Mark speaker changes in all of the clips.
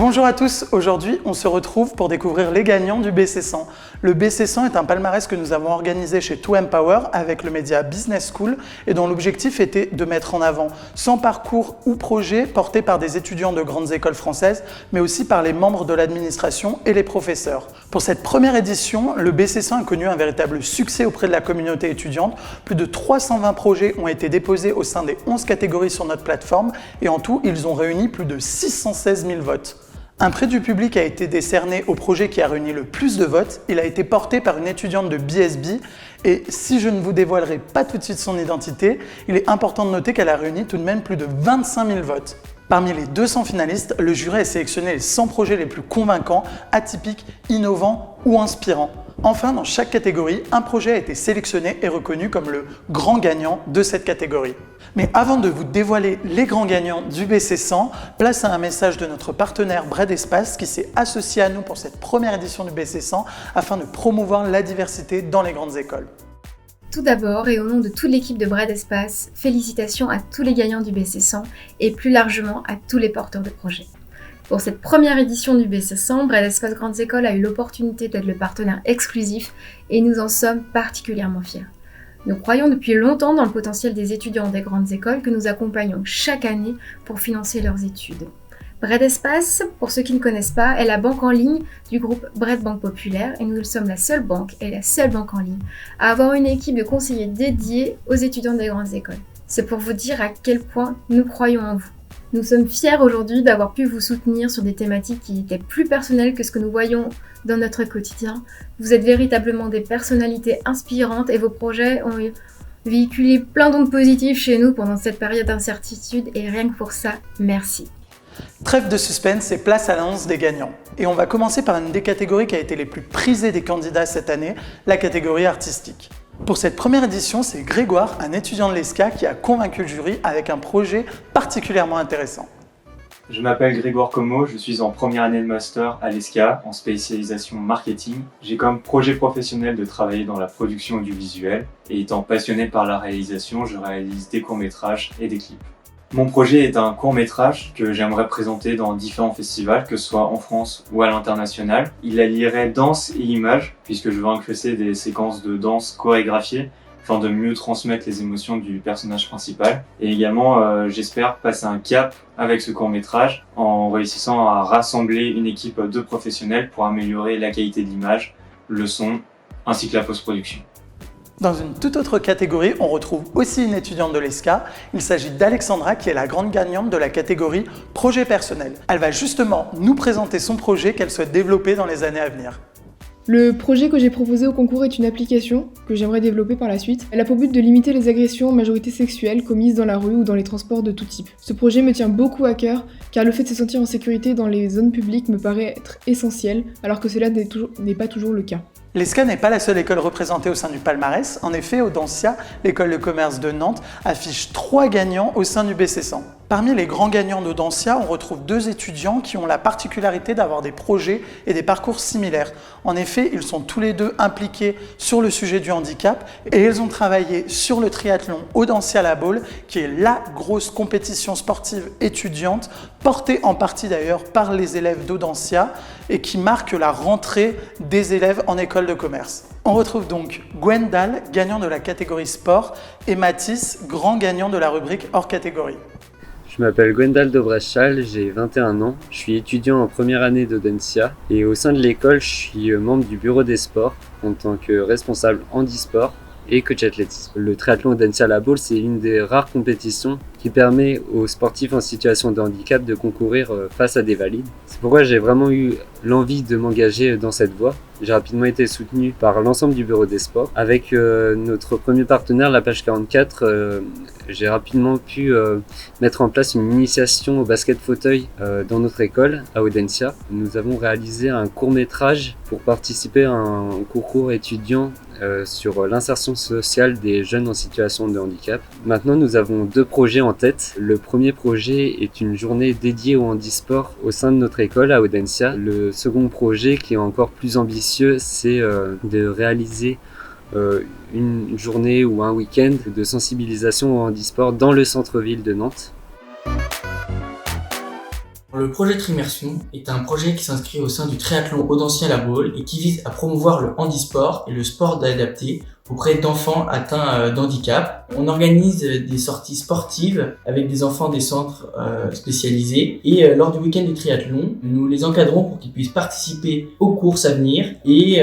Speaker 1: Bonjour à tous, aujourd'hui on se retrouve pour découvrir les gagnants du BC100. Le BC100 est un palmarès que nous avons organisé chez 2Empower avec le média Business School et dont l'objectif était de mettre en avant 100 parcours ou projets portés par des étudiants de grandes écoles françaises, mais aussi par les membres de l'administration et les professeurs. Pour cette première édition, le BC100 a connu un véritable succès auprès de la communauté étudiante. Plus de 320 projets ont été déposés au sein des 11 catégories sur notre plateforme et en tout, ils ont réuni plus de 616 000 votes. Un prix du public a été décerné au projet qui a réuni le plus de votes. Il a été porté par une étudiante de BSB et si je ne vous dévoilerai pas tout de suite son identité, il est important de noter qu'elle a réuni tout de même plus de 25 000 votes. Parmi les 200 finalistes, le jury a sélectionné les 100 projets les plus convaincants, atypiques, innovants ou inspirants. Enfin, dans chaque catégorie, un projet a été sélectionné et reconnu comme le grand gagnant de cette catégorie. Mais avant de vous dévoiler les grands gagnants du BC100, place à un message de notre partenaire Bread Espace qui s'est associé à nous pour cette première édition du BC100 afin de promouvoir la diversité dans les grandes écoles.
Speaker 2: Tout d'abord, et au nom de toute l'équipe de Bread Espace, félicitations à tous les gagnants du BC100 et plus largement à tous les porteurs de projets. Pour cette première édition du BC100, Bread Espace Grandes Écoles a eu l'opportunité d'être le partenaire exclusif et nous en sommes particulièrement fiers. Nous croyons depuis longtemps dans le potentiel des étudiants des grandes écoles que nous accompagnons chaque année pour financer leurs études. Bread Espace, pour ceux qui ne connaissent pas, est la banque en ligne du groupe Bread Banque Populaire et nous sommes la seule banque et la seule banque en ligne à avoir une équipe de conseillers dédiés aux étudiants des grandes écoles. C'est pour vous dire à quel point nous croyons en vous. Nous sommes fiers aujourd'hui d'avoir pu vous soutenir sur des thématiques qui étaient plus personnelles que ce que nous voyons dans notre quotidien. Vous êtes véritablement des personnalités inspirantes et vos projets ont véhiculé plein d'ondes positives chez nous pendant cette période d'incertitude et rien que pour ça, merci.
Speaker 1: Trêve de suspense et place à l'annonce des gagnants. Et on va commencer par une des catégories qui a été les plus prisées des candidats cette année, la catégorie artistique. Pour cette première édition, c'est Grégoire, un étudiant de l'ESCA, qui a convaincu le jury avec un projet particulièrement intéressant.
Speaker 3: Je m'appelle Grégoire Como, je suis en première année de master à l'ESCA en spécialisation marketing. J'ai comme projet professionnel de travailler dans la production audiovisuelle et étant passionné par la réalisation, je réalise des courts-métrages et des clips. Mon projet est un court-métrage que j'aimerais présenter dans différents festivals, que ce soit en France ou à l'international. Il allierait danse et image, puisque je veux incruster des séquences de danse chorégraphiées, afin de mieux transmettre les émotions du personnage principal. Et également, j'espère passer un cap avec ce court-métrage, en réussissant à rassembler une équipe de professionnels pour améliorer la qualité de l'image, le son, ainsi que la post-production.
Speaker 1: Dans une toute autre catégorie, on retrouve aussi une étudiante de l'ESCA. Il s'agit d'Alexandra qui est la grande gagnante de la catégorie projet personnel. Elle va justement nous présenter son projet qu'elle souhaite développer dans les années à venir.
Speaker 4: Le projet que j'ai proposé au concours est une application que j'aimerais développer par la suite. Elle a pour but de limiter les agressions en majorité sexuelles commises dans la rue ou dans les transports de tout type. Ce projet me tient beaucoup à cœur car le fait de se sentir en sécurité dans les zones publiques me paraît être essentiel alors que cela n'est pas toujours le cas.
Speaker 1: L'ESCA n'est pas la seule école représentée au sein du palmarès. En effet, Audencia, l'école de commerce de Nantes, affiche 3 gagnants au sein du BC100. Parmi les grands gagnants d'Audencia, on retrouve 2 étudiants qui ont la particularité d'avoir des projets et des parcours similaires. En effet, ils sont tous les deux impliqués sur le sujet du handicap et ils ont travaillé sur le triathlon Audencia La Baule, qui est la grosse compétition sportive étudiante, portée en partie d'ailleurs par les élèves d'Audencia et qui marque la rentrée des élèves en école de commerce. On retrouve donc Gwendal, gagnant de la catégorie sport, et Mathis, grand gagnant de la rubrique hors catégorie.
Speaker 5: Je m'appelle Gwendal Dobrachal, j'ai 21 ans, je suis étudiant en première année d'Audencia et au sein de l'école, je suis membre du bureau des sports en tant que responsable handisport et coach athlétisme. Le triathlon Audencia La Baule, c'est une des rares compétitions qui permet aux sportifs en situation de handicap de concourir face à des valides. C'est pourquoi j'ai vraiment eu l'envie de m'engager dans cette voie. J'ai rapidement été soutenu par l'ensemble du bureau des sports. Avec notre premier partenaire, la page 44, j'ai rapidement pu mettre en place une initiation au basket fauteuil dans notre école à Audencia. Nous avons réalisé un court-métrage pour participer à un concours étudiant sur l'insertion sociale des jeunes en situation de handicap. Maintenant, nous avons 2 projets en tête. Le premier projet est une journée dédiée au handisport au sein de notre école à Audencia. Le second projet, qui est encore plus ambitieux, c'est de réaliser une journée ou un week-end de sensibilisation au handisport dans le centre-ville de Nantes.
Speaker 6: Le projet Trimersion est un projet qui s'inscrit au sein du triathlon Audencien-La-Baule et qui vise à promouvoir le handisport et le sport adapté auprès d'enfants atteints d'handicap. On organise des sorties sportives avec des enfants des centres spécialisés et lors du week-end du triathlon, nous les encadrons pour qu'ils puissent participer aux courses à venir et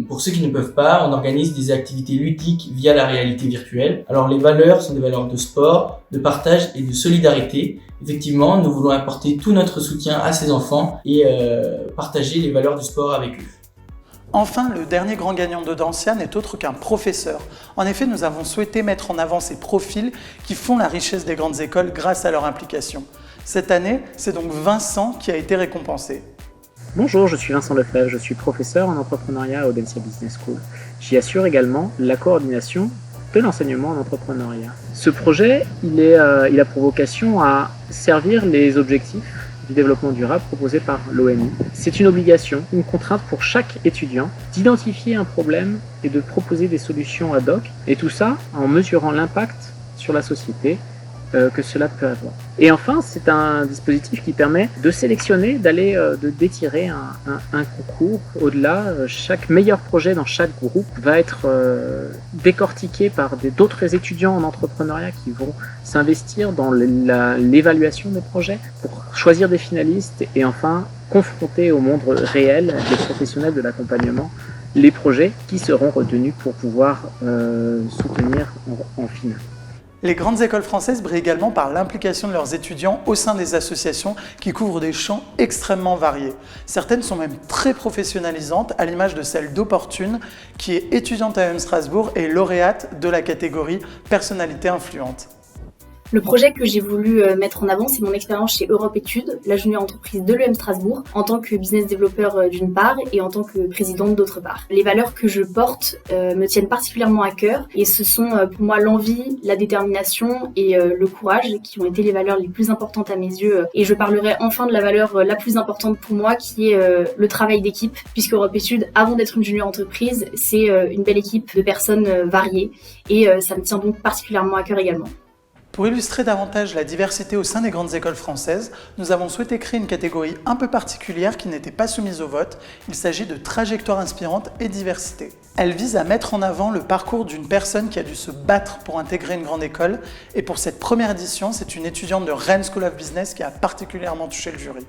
Speaker 6: pour ceux qui ne peuvent pas, on organise des activités ludiques via la réalité virtuelle. Alors les valeurs sont des valeurs de sport, de partage et de solidarité. Effectivement, nous voulons apporter tout notre soutien à ces enfants et partager les valeurs du sport avec eux.
Speaker 1: Enfin, le dernier grand gagnant d'Audencia n'est autre qu'un professeur. En effet, nous avons souhaité mettre en avant ces profils qui font la richesse des grandes écoles grâce à leur implication. Cette année, c'est donc Vincent qui a été récompensé.
Speaker 7: Bonjour, je suis Vincent Lefebvre, je suis professeur en entrepreneuriat à Audencia Business School. J'y assure également la coordination de l'enseignement en entrepreneuriat. Ce projet, il a pour vocation à servir les objectifs du développement durable proposé par l'ONU. C'est une obligation, une contrainte pour chaque étudiant d'identifier un problème et de proposer des solutions ad hoc, et tout ça en mesurant l'impact sur la société que cela peut avoir. Et enfin, c'est un dispositif qui permet de sélectionner, d'étirer un concours au-delà. Chaque meilleur projet dans chaque groupe va être décortiqué par d'autres étudiants en entrepreneuriat qui vont s'investir dans l'évaluation des projets pour choisir des finalistes et enfin confronter au monde réel des professionnels de l'accompagnement les projets qui seront retenus pour pouvoir soutenir en finale.
Speaker 1: Les grandes écoles françaises brillent également par l'implication de leurs étudiants au sein des associations qui couvrent des champs extrêmement variés. Certaines sont même très professionnalisantes, à l'image de celle d'Opportune, qui est étudiante à UM Strasbourg et lauréate de la catégorie Personnalité influente.
Speaker 8: Le projet que j'ai voulu mettre en avant, c'est mon expérience chez Europe Études, la junior entreprise de l'UM Strasbourg, en tant que business développeur d'une part et en tant que présidente d'autre part. Les valeurs que je porte me tiennent particulièrement à cœur et ce sont pour moi l'envie, la détermination et le courage qui ont été les valeurs les plus importantes à mes yeux. Et je parlerai enfin de la valeur la plus importante pour moi qui est le travail d'équipe, puisque Europe Études, avant d'être une junior entreprise, c'est une belle équipe de personnes variées et ça me tient donc particulièrement à cœur également.
Speaker 1: Pour illustrer davantage la diversité au sein des grandes écoles françaises, nous avons souhaité créer une catégorie un peu particulière qui n'était pas soumise au vote. Il s'agit de trajectoire inspirante et diversité. Elle vise à mettre en avant le parcours d'une personne qui a dû se battre pour intégrer une grande école. Et pour cette première édition, c'est une étudiante de Rennes School of Business qui a particulièrement touché le jury.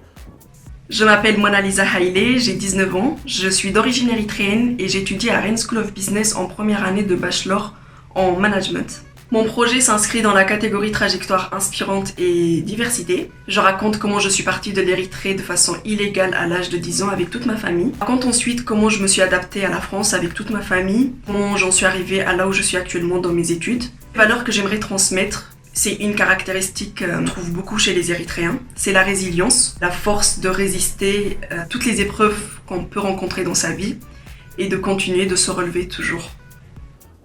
Speaker 9: Je m'appelle Mona Lisa Haile, j'ai 19 ans, je suis d'origine érythréenne et j'étudie à Rennes School of Business en première année de bachelor en management. Mon projet s'inscrit dans la catégorie trajectoire inspirante et diversité. Je raconte comment je suis partie de l'Érythrée de façon illégale à l'âge de 10 ans avec toute ma famille. Je raconte ensuite comment je me suis adaptée à la France avec toute ma famille, comment j'en suis arrivée à là où je suis actuellement dans mes études. Les valeurs que j'aimerais transmettre, c'est une caractéristique qu'on trouve beaucoup chez les Érythréens. C'est la résilience, la force de résister à toutes les épreuves qu'on peut rencontrer dans sa vie et de continuer de se relever toujours.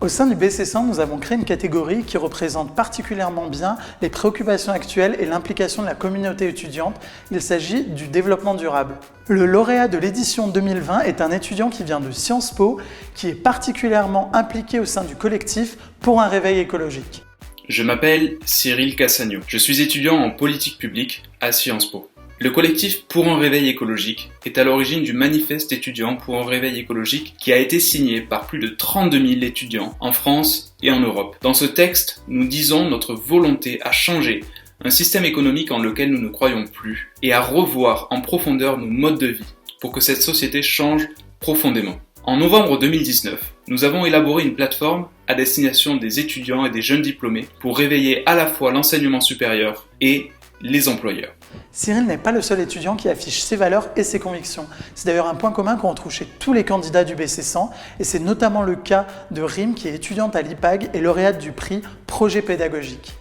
Speaker 1: Au sein du BC100, nous avons créé une catégorie qui représente particulièrement bien les préoccupations actuelles et l'implication de la communauté étudiante. Il s'agit du développement durable. Le lauréat de l'édition 2020 est un étudiant qui vient de Sciences Po, qui est particulièrement impliqué au sein du collectif pour un réveil écologique.
Speaker 10: Je m'appelle Cyril Cassagno. Je suis étudiant en politique publique à Sciences Po. Le collectif Pour un réveil écologique est à l'origine du manifeste étudiant pour un réveil écologique qui a été signé par plus de 32 000 étudiants en France et en Europe. Dans ce texte, nous disons notre volonté à changer un système économique en lequel nous ne croyons plus et à revoir en profondeur nos modes de vie pour que cette société change profondément. En novembre 2019, nous avons élaboré une plateforme à destination des étudiants et des jeunes diplômés pour réveiller à la fois l'enseignement supérieur et les employeurs.
Speaker 1: Cyril n'est pas le seul étudiant qui affiche ses valeurs et ses convictions. C'est d'ailleurs un point commun qu'on retrouve chez tous les candidats du BC100 et c'est notamment le cas de Rim qui est étudiante à l'IPAG et lauréate du prix Projet pédagogique.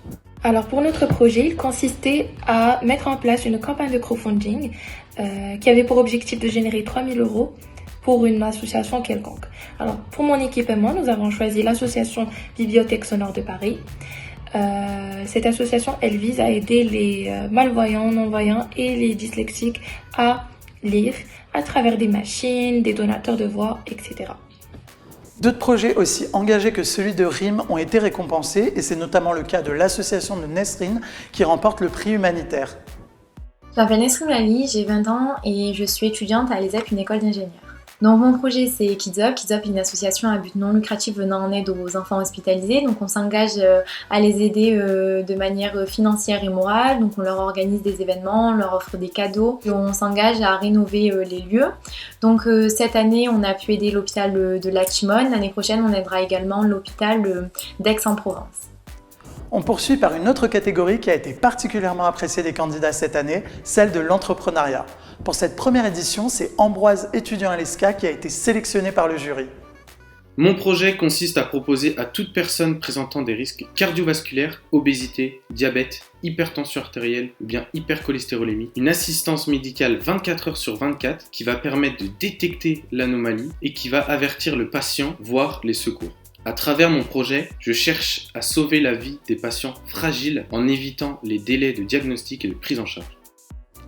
Speaker 11: Alors pour notre projet, il consistait à mettre en place une campagne de crowdfunding qui avait pour objectif de générer 3 000 € pour une association quelconque. Alors pour mon équipe et moi, nous avons choisi l'association Bibliothèque Sonore de Paris. Cette association, elle vise à aider les malvoyants, non-voyants et les dyslexiques à lire à travers des machines, des donateurs de voix, etc.
Speaker 1: D'autres projets aussi engagés que celui de RIM ont été récompensés et c'est notamment le cas de l'association de Nesrine qui remporte le prix humanitaire.
Speaker 12: Je m'appelle Nesrine Ali, j'ai 20 ans et je suis étudiante à l'ESEP, une école d'ingénieurs. Donc mon projet c'est Kids Up. Kids Up est une association à but non lucratif venant en aide aux enfants hospitalisés. Donc on s'engage à les aider de manière financière et morale. Donc on leur organise des événements, on leur offre des cadeaux et on s'engage à rénover les lieux. Donc cette année on a pu aider l'hôpital de Lachimone. L'année prochaine on aidera également l'hôpital d'Aix-en-Provence.
Speaker 1: On poursuit par une autre catégorie qui a été particulièrement appréciée des candidats cette année, celle de l'entrepreneuriat. Pour cette première édition, c'est Ambroise, étudiant à l'ESCA, qui a été sélectionné par le jury.
Speaker 13: Mon projet consiste à proposer à toute personne présentant des risques cardiovasculaires, obésité, diabète, hypertension artérielle ou bien hypercholestérolémie, une assistance médicale 24 heures sur 24 qui va permettre de détecter l'anomalie et qui va avertir le patient, voire les secours. À travers mon projet, je cherche à sauver la vie des patients fragiles en évitant les délais de diagnostic et de prise en charge.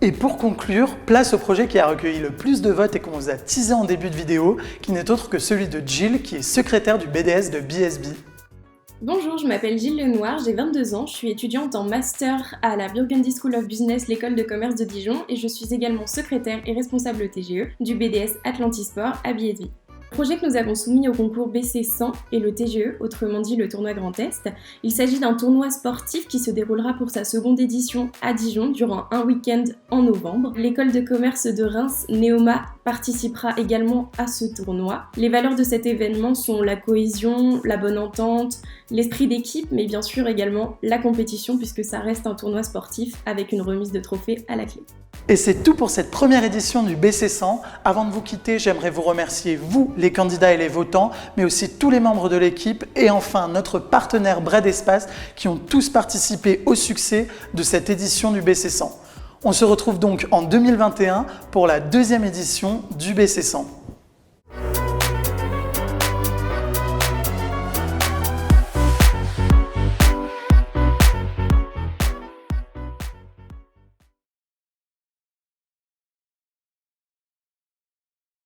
Speaker 1: Et pour conclure, place au projet qui a recueilli le plus de votes et qu'on vous a teasé en début de vidéo, qui n'est autre que celui de Jill, qui est secrétaire du BDS de BSB.
Speaker 14: Bonjour, je m'appelle Gilles Lenoir, j'ai 22 ans, je suis étudiante en master à la Burgundy School of Business, l'école de commerce de Dijon, et je suis également secrétaire et responsable TGE du BDS Atlantisport à BSB. Le projet que nous avons soumis au concours BC100 est le TGE, autrement dit le tournoi Grand Est. Il s'agit d'un tournoi sportif qui se déroulera pour sa seconde édition à Dijon durant un week-end en novembre. L'école de commerce de Reims, Neoma, participera également à ce tournoi. Les valeurs de cet événement sont la cohésion, la bonne entente, l'esprit d'équipe, mais bien sûr également la compétition puisque ça reste un tournoi sportif avec une remise de trophées à la clé.
Speaker 1: Et c'est tout pour cette première édition du BC100. Avant de vous quitter, j'aimerais vous remercier, vous, les candidats et les votants, mais aussi tous les membres de l'équipe et enfin notre partenaire Bred Espace qui ont tous participé au succès de cette édition du BC100. On se retrouve donc en 2021 pour la deuxième édition du BC100.